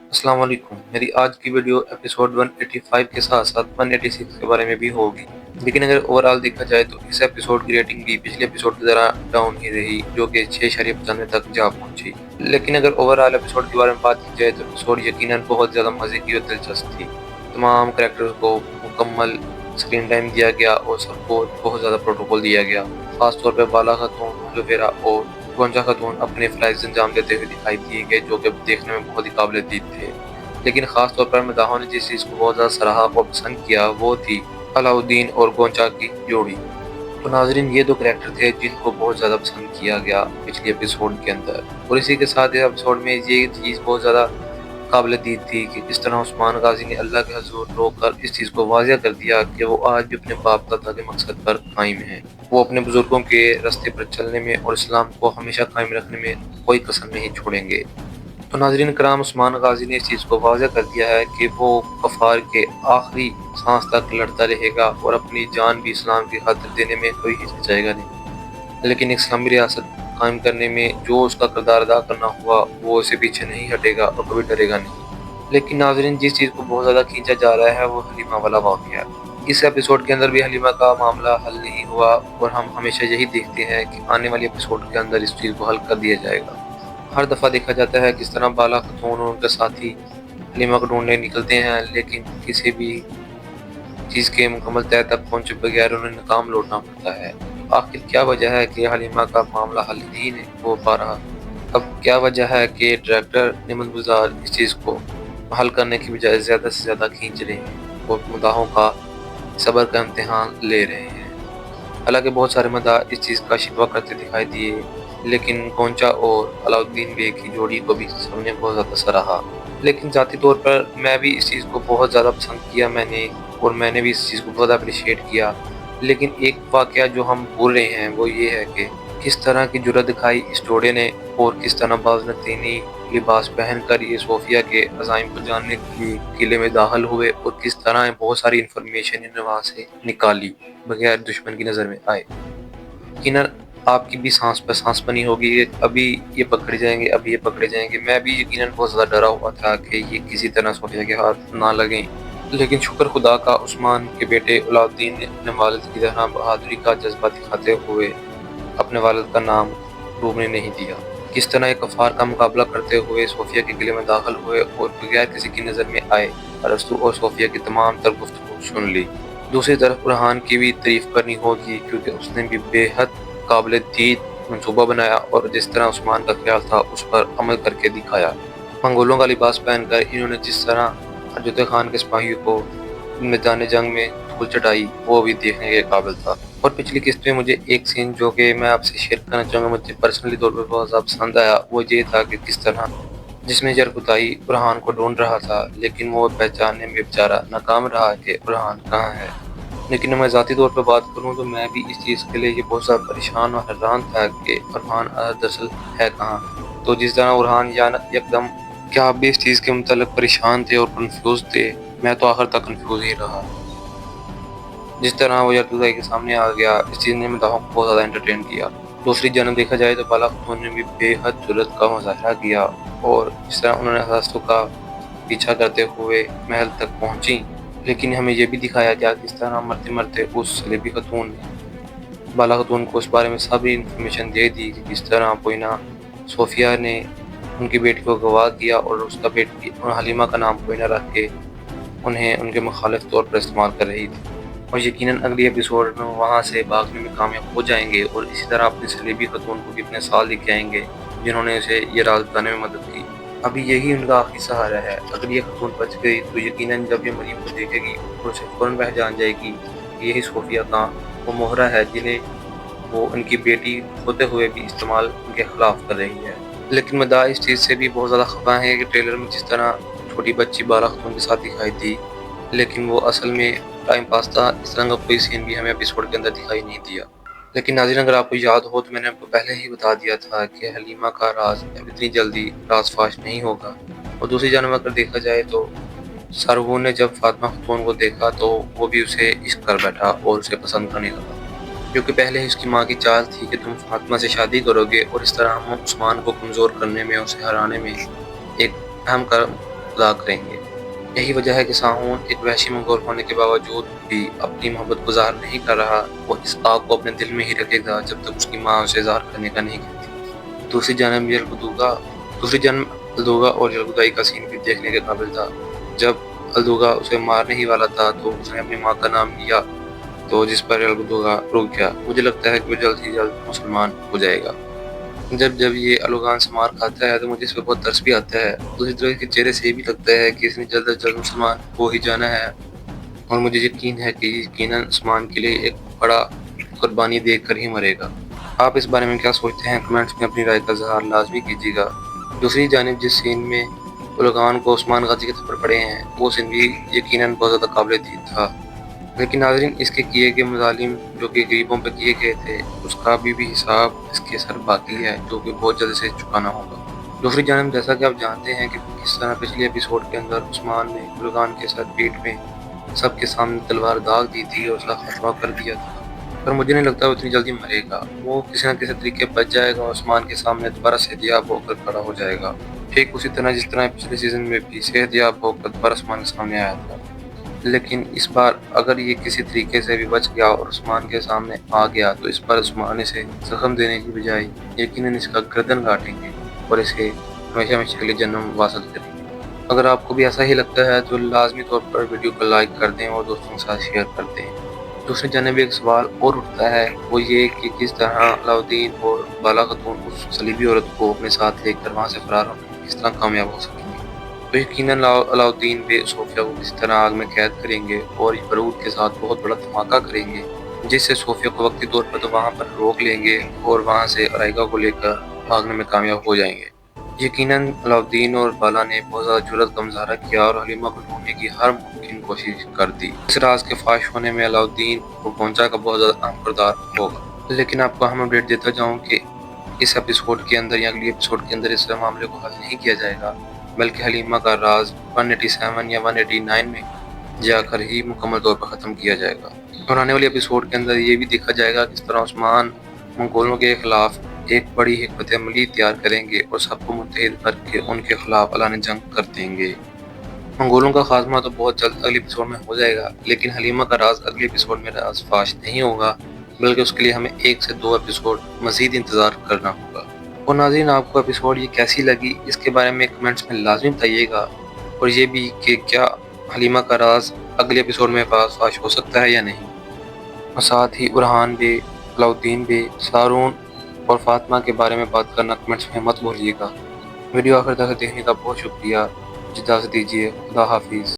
السلام علیکم۔ میری آج کی ویڈیو ایپیسوڈ 185 کے ساتھ ساتھ 186 کے بارے میں بھی ہوگی، لیکن اگر اوورآل دیکھا جائے تو اس ایپیسوڈ کی ریٹنگ بھی پچھلے ایپیسوڈ کی طرح ڈاؤن ہی رہی، جو کہ 6.95 تک جا پہنچی۔ لیکن اگر اوورآل ایپیسوڈ کے بارے میں بات کی جائے تو ایپیسوڈ یقیناً بہت زیادہ مزے کی اور دلچسپ تھی۔ تمام کریکٹرز کو مکمل اسکرین ٹائم دیا گیا اور سب کو بہت زیادہ پروٹوکول دیا گیا۔ خاص طور پہ بالا خاتون، الویرا اور گونجا خاتون اپنے فرائض انجام دیتے ہوئے دکھائی دیے گئے، جو کہ دیکھنے میں بہت ہی قابل دید تھے۔ لیکن خاص طور پر مداحوں نے جس چیز کو بہت زیادہ سراہا اور پسند کیا وہ تھی علاؤدین اور گونچا کی جوڑی۔ تو ناظرین، یہ دو کریکٹر تھے جن کو بہت زیادہ پسند کیا گیا پچھلی ایپیسوڈ کے اندر، اور اسی کے ساتھ اس ایپیسوڈ میں یہ چیز بہت زیادہ قابل دید تھی کہ کس طرح عثمان غازی نے اللہ کے حضور رو کر اس چیز کو واضح کر دیا کہ وہ آج بھی اپنے باپ دادا کے مقصد پر قائم ہیں۔ وہ اپنے بزرگوں کے راستے پر چلنے میں اور اسلام کو ہمیشہ قائم رکھنے میں کوئی کسر نہیں چھوڑیں گے۔ تو ناظرین کرام، عثمان غازی نے اس چیز کو واضح کر دیا ہے کہ وہ کفار کے آخری سانس تک لڑتا رہے گا اور اپنی جان بھی اسلام کی خاطر دینے میں کوئی ہچکچائے گا نہیں، لیکن ایک اسلامی ریاست قائم کرنے میں جو اس کا کردار ادا کرنا ہوا وہ اسے پیچھے نہیں ہٹے گا اور کبھی ڈرے گا نہیں۔ لیکن ناظرین، جس چیز کو بہت زیادہ کھینچا جا رہا ہے وہ حلیمہ والا واقعہ ہے۔ اس ایپیسوڈ کے اندر بھی حلیمہ کا معاملہ حل نہیں ہوا، اور ہم ہمیشہ یہی دیکھتے ہیں کہ آنے والی ایپیسوڈ کے اندر اس چیز کو حل کر دیا جائے گا۔ ہر دفعہ دیکھا جاتا ہے کس طرح بالا خاتون اور ان کے ساتھی حلیمہ کو ڈھونڈنے نکلتے ہیں، لیکن کسی بھی چیز کے مکمل تہہ تک پہنچے بغیر انہیں ناکام لوٹنا پڑتا ہے۔ آخر کیا وجہ ہے کہ حلیمہ کا معاملہ حل ہی نہیں ہو پا رہا؟ اب کیا وجہ ہے کہ ڈائریکٹر نعمت گزار اس چیز کو حل کرنے کی بجائے زیادہ سے زیادہ کھینچ رہے ہیں اور مداحوں کا صبر کا امتحان لے رہے ہیں؟ حالانکہ بہت سارے مداح اس چیز کا شکوہ کرتے دکھائی دیے، لیکن گونچا اور علاؤدین بے کی جوڑی کو بھی سب نے بہت زیادہ سراہا۔ لیکن ذاتی طور پر میں بھی اس چیز کو بہت زیادہ پسند کیا، میں نے بھی اس چیز کو بہت اپریشیٹ کیا۔ لیکن ایک واقعہ جو ہم بھول رہے ہیں وہ یہ ہے کہ کس طرح کی جرأت دکھائی اس جوڑے نے، اور کس طرح بازنطینی لباس پہن کر یہ صوفیہ کے عزائم کو جاننے کے لیے قلعے میں داخل ہوئے، اور کس طرح بہت ساری انفارمیشن انہوں نے وہاں سے نکالی بغیر دشمن کی نظر میں آئے۔ یقیناً آپ کی بھی سانس پہ سانس بنی ہوگی کہ ابھی یہ پکڑے جائیں گے، ابھی یہ پکڑے جائیں گے۔ میں بھی یقیناً بہت زیادہ ڈرا ہوا تھا کہ یہ کسی طرح صوفیہ کے ہاتھ نہ لگیں، لیکن شکر خدا کا عثمان کے بیٹے علاؤدین نے اپنے والد کی طرح بہادری کا جذبہ دکھاتے ہوئے اپنے والد کا نام ڈوبنے نہیں دیا۔ کس طرح ایک کفار کا مقابلہ کرتے ہوئے صوفیہ کے قلعے میں داخل ہوئے اور بغیر کسی کی نظر میں آئے ارسطو اور صوفیہ کی تمام تر گفتگو سن لی۔ دوسری طرف برہان کی بھی تعریف کرنی ہوگی، کیونکہ اس نے بھی بے حد قابل دید منصوبہ بنایا اور جس طرح عثمان کا خیال تھا اس پر عمل کر کے دکھایا۔ منگولوں کا لباس پہن کر انہوں نے جس طرح ارجوتے خان کے سپاہیوں کو میدان جنگ میں دھول چٹائی، وہ بھی دیکھنے کے قابل تھا۔ اور پچھلی قسط میں مجھے ایک سین جو کہ میں آپ سے شیئر کرنا چاہوں گا، مجھے پرسنلی طور پر بہت زیادہ پسند آیا، وہ یہ تھا کہ کس طرح جس میں جرکتائی برہان کو ڈھونڈ رہا تھا، لیکن وہ پہچاننے میں بیچارہ ناکام رہا کہ برہان کہاں ہے۔ لیکن میں ذاتی طور پر بات کروں تو میں بھی اس چیز کے لیے یہ بہت زیادہ پریشان اور حیران تھا کہ برہان دراصل ہے کہاں۔ تو جس طرح برہان یکدم، کیا آپ بھی اس چیز کے متعلق پریشان تھے اور کنفیوز تھے؟ میں تو آخر تک کنفیوز ہی رہا۔ جس طرح وہ یرکوزائی کے سامنے آ گیا، اس چیز نے مداحوں کو بہت زیادہ انٹرٹین کیا۔ دوسری جانب دیکھا جائے تو بالا خاتون نے بھی بے حد جرأت کا مظاہرہ کیا، اور جس طرح انہوں نے ارسطو کا پیچھا کرتے ہوئے محل تک پہنچی، لیکن ہمیں یہ بھی دکھایا گیا کہ اس طرح مرتے مرتے اس صلیبی خاتون نے بالا خاتون کو اس بارے میں ساری انفارمیشن دے دی کہ کس طرح کوئنہ صوفیہ نے ان کی بیٹی کو گواہ کیا اور اس کا بیٹی حلیمہ کا نام کوئنہ رکھ کے انہیں ان کے مخالف طور پر استعمال کر رہی تھی۔ اور یقیناً اگلی ایپیسوڈ میں وہاں سے بھاگنے میں کامیاب ہو جائیں گے، اور اسی طرح اپنے صلیبی خاتون کو کتنے سال لے کے آئیں گے جنہوں نے اسے یہ راز بتانے میں مدد کی۔ ابھی یہی ان کا آخری سہارا ہے۔ اگر یہ خاتون بچ گئی تو یقیناً جب یہ مریم کو دیکھے گی تو اسے فوراً پہچان جائے گی کہ یہی صوفیہ کا وہ مہرہ ہے جنہیں وہ ان کی بیٹی ہوتے ہوئے بھی استعمال ان کے خلاف کر رہی ہے۔ لیکن مداح اس چیز سے بھی بہت زیادہ خفا ہے کہ ٹریلر میں جس طرح چھوٹی بچی بالا خاتون کے ساتھ دکھائی دی، لیکن وہ اصل میں ٹائم پاس تھا۔ اس طرح کا کوئی سین بھی ہمیں ایپیسوڈ کے اندر دکھائی نہیں دیا۔ لیکن ناظرین، اگر آپ کو یاد ہو تو میں نے آپ کو پہلے ہی بتا دیا تھا کہ حلیمہ کا راز اتنی جلدی راز فاش نہیں ہوگا۔ اور دوسری جانب اگر دیکھا جائے تو سارغون نے جب فاطمہ خاتون کو دیکھا تو وہ بھی اسے عشق کر بیٹھا اور اسے پسند کرنے لگا، کیونکہ پہلے ہی اس کی ماں کی چال تھی کہ تم فاطمہ سے شادی کرو گے اور اس طرح ہم عثمان کو کمزور کرنے میں، اسے ہرانے میں ایک اہم ادا کریں گے۔ یہی وجہ ہے کہ ساہون ایک وحشی منگول ہونے کے باوجود بھی اپنی محبت کو ظاہر نہیں کر رہا۔ وہ اس آگ کو اپنے دل میں ہی رکھے گا جب تک اس کی ماں اسے ظاہر کرنے کا نہیں کہتی۔ دوسری جانب الدوگا اور یلغدائی کا سین بھی دیکھنے کے قابل تھا۔ جب الدوگا اسے مارنے ہی والا تھا تو اس نے اپنی ماں کا نام لیا، تو جس پر یلغدوگا رک گیا۔ مجھے لگتا ہے کہ وہ جلد ہی جلد مسلمان ہو جائے گا۔ جب یہ الوگان سے مار کھاتا ہے تو مجھے اس پہ بہت ترس بھی آتا ہے۔ دوسری طرف کے چہرے سے یہ بھی لگتا ہے کہ اس نے جلد از جلد مسلمان ہو ہی جانا ہے، اور مجھے یقین ہے کہ یقیناً عثمان کے لیے ایک بڑا قربانی دے کر ہی مرے گا۔ آپ اس بارے میں کیا سوچتے ہیں؟ کمنٹس میں اپنی رائے کا اظہار لازمی کیجیے گا۔ دوسری جانب جس سین میں الوگان کو عثمان غازی کے تھپڑ پڑے ہیں، وہ سین بھی یقیناً بہت زیادہ قابل دید تھا، لیکن ناظرین اس کے کیے گئے مظالم جو کہ غریبوں پہ کیے گئے تھے، اس کا بھی حساب اس کے سر باقی ہے، جو کہ بہت جلد سے چکانا ہوگا۔ دوسری جانب جیسا کہ آپ جانتے ہیں کہ کس طرح پچھلے ایپیسوڈ کے اندر عثمان نے الوگان کے سر پیٹ میں سب کے سامنے تلوار داغ دی تھی اور اس کا خاتمہ کر دیا تھا، پر مجھے نہیں لگتا وہ اتنی جلدی مرے گا۔ وہ کسی نہ کسی طریقے بچ جائے گا اور عثمان کے سامنے دوبارہ صحتیاب ہو کر کھڑا ہو جائے گا، ٹھیک اسی طرح جس طرح پچھلے سیزن میں بھی صحتیاب ہو کر دوبارہ عثمان کے سامنے آیا تھا۔ لیکن اس بار اگر یہ کسی طریقے سے بھی بچ گیا اور عثمان کے سامنے آ گیا تو اس بار عثمان اسے زخم دینے کی بجائے یقیناً اس کا گردن کاٹیں گے اور اسے ہمیشہ ہمیشہ کے لیے جہنم واصل کریں گے۔ اگر آپ کو بھی ایسا ہی لگتا ہے تو لازمی طور پر ویڈیو کو لائک کر دیں اور دوستوں کے ساتھ شیئر کر دیں۔ دوسری جانب ایک سوال اور اٹھتا ہے، وہ یہ کہ کس طرح علاؤدین اور بالا خاتون اس صلیبی عورت کو اپنے ساتھ لے کر وہاں سے فرار ہونے میں کس طرح کامیاب ہو سکیں گے۔ تو یقیناً علاؤدین بے صوفیہ کو کسی طرح آگ میں قید کریں گے اور بارود کے ساتھ بہت بڑا دھماکہ کریں گے، جس سے صوفیہ کو وقتی طور پر تو وہاں پر روک لیں گے اور وہاں سے ارائیگا کو لے کر بھاگنے میں کامیاب ہو جائیں گے۔ یقیناً علاؤدین اور بالا نے بہت زیادہ جرأت کا مظاہرہ کیا اور حلیمہ کو ڈھونڈنے کی ہر ممکن کوشش کر دی۔ اس راز کے فاش ہونے میں علاؤدین کو پہنچا کا بہت زیادہ اہم کردار ہوگا۔ لیکن آپ کو اہم اپڈیٹ دیتا جاؤں کہ اس ایپیسوڈ کے اندر یا اگلی ایپیسوڈ کے اندر اس معاملے کو حل نہیں کیا جائے گا، بلکہ حلیمہ کا راز 187 یا 189 میں جا کر ہی مکمل طور پر ختم کیا جائے گا۔ اور آنے والے ایپیسوڈ کے اندر یہ بھی دیکھا جائے گا کس طرح عثمان منگولوں کے خلاف ایک بڑی حکمت عملی تیار کریں گے اور سب کو متحد کر کے ان کے خلاف اعلان جنگ کر دیں گے۔ منگولوں کا خاتمہ تو بہت جلد اگلی ایپیسوڈ میں ہو جائے گا، لیکن حلیمہ کا راز اگلی ایپیسوڈ میں راز فاش نہیں ہوگا، بلکہ اس کے لیے ہمیں 1 سے 2 ایپیسوڈ مزید انتظار کرنا ہوگا۔ اور ناظرین آپ کو ایپیسوڈ یہ کیسی لگی اس کے بارے میں کمنٹس میں لازمی بتائیے گا، اور یہ بھی کہ کیا حلیمہ کا راز اگلے ایپیسوڈ میں فاش ہو سکتا ہے یا نہیں۔ اور ساتھ ہی ارحان بے، علاؤدین بے، سارون اور فاطمہ کے بارے میں بات کرنا کمنٹس میں مت بھولیے گا۔ ویڈیو آخر تک دیکھنے کا بہت شکریہ۔ اجازت دیجیے، خدا حافظ۔